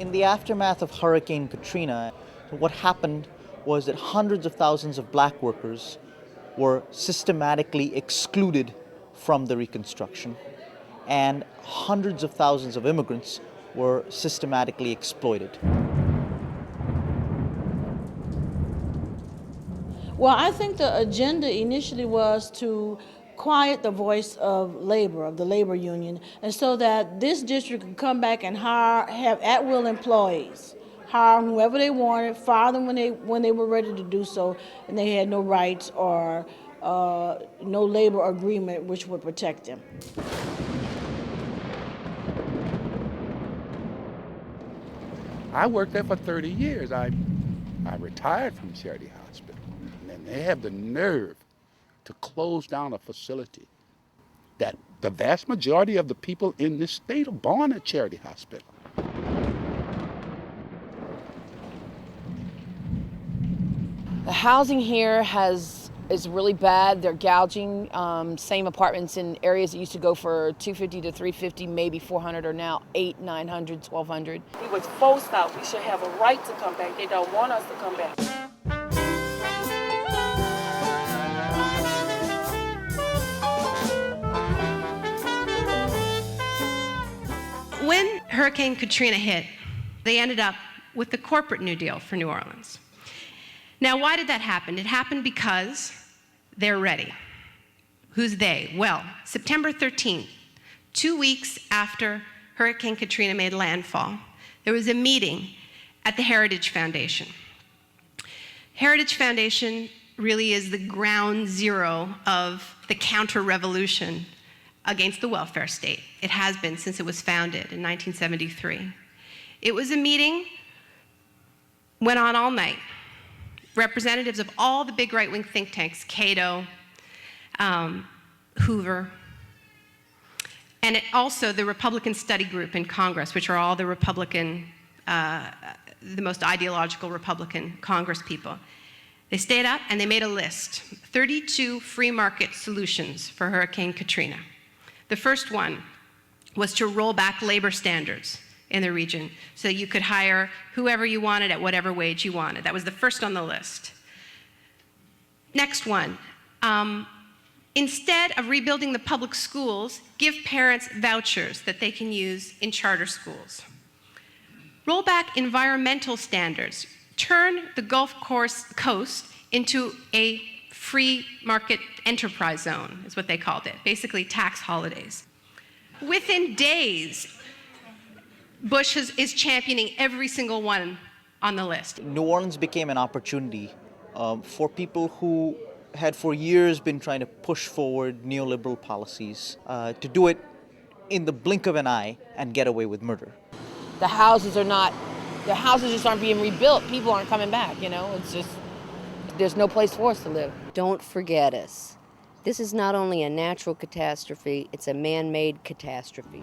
In the aftermath of Hurricane Katrina, what happened was that hundreds of thousands of black workers were systematically excluded from the reconstruction, and hundreds of thousands of immigrants were systematically exploited. Well, I think the agenda initially was to quiet the voice of labor, of the labor union, and so that this district could come back and have at-will employees, hire whoever they wanted, fire them when they were ready to do so, and they had no rights or no labor agreement which would protect them. I worked there for 30 years. I retired from Charity Hospital, and they have the nerve to close down a facility that the vast majority of the people in this state are born at Charity Hospital. The housing here is really bad. They're gouging same apartments in areas that used to go for $250 to $350, maybe $400, are now $800, $900, $1,200. We was forced out. We should have a right to come back. They don't want us to come back. When Hurricane Katrina hit, they ended up with the corporate New Deal for New Orleans. Now, why did that happen? It happened because they're ready. Who's they? Well, September 13th, 2 weeks after Hurricane Katrina made landfall, there was a meeting at the Heritage Foundation. Heritage Foundation really is the ground zero of the counter-revolution against the welfare state. It has been since it was founded in 1973. It was a meeting, went on all night. Representatives of all the big right-wing think tanks, Cato, Hoover, and also the Republican Study Group in Congress, which are all the most ideological Republican Congress people. They stayed up and they made a list, 32 free market solutions for Hurricane Katrina. The first one was to roll back labor standards in the region so you could hire whoever you wanted at whatever wage you wanted. That was the first on the list. Next one, instead of rebuilding the public schools, give parents vouchers that they can use in charter schools. Roll back environmental standards. Turn the Gulf Coast into a free market enterprise zone, is what they called it, basically tax holidays. Within days, Bush is championing every single one on the list. New Orleans became an opportunity for people who had for years been trying to push forward neoliberal policies to do it in the blink of an eye and get away with murder. The houses just aren't being rebuilt. People aren't coming back, It's just, there's no place for us to live. Don't forget us. This is not only a natural catastrophe, it's a man-made catastrophe.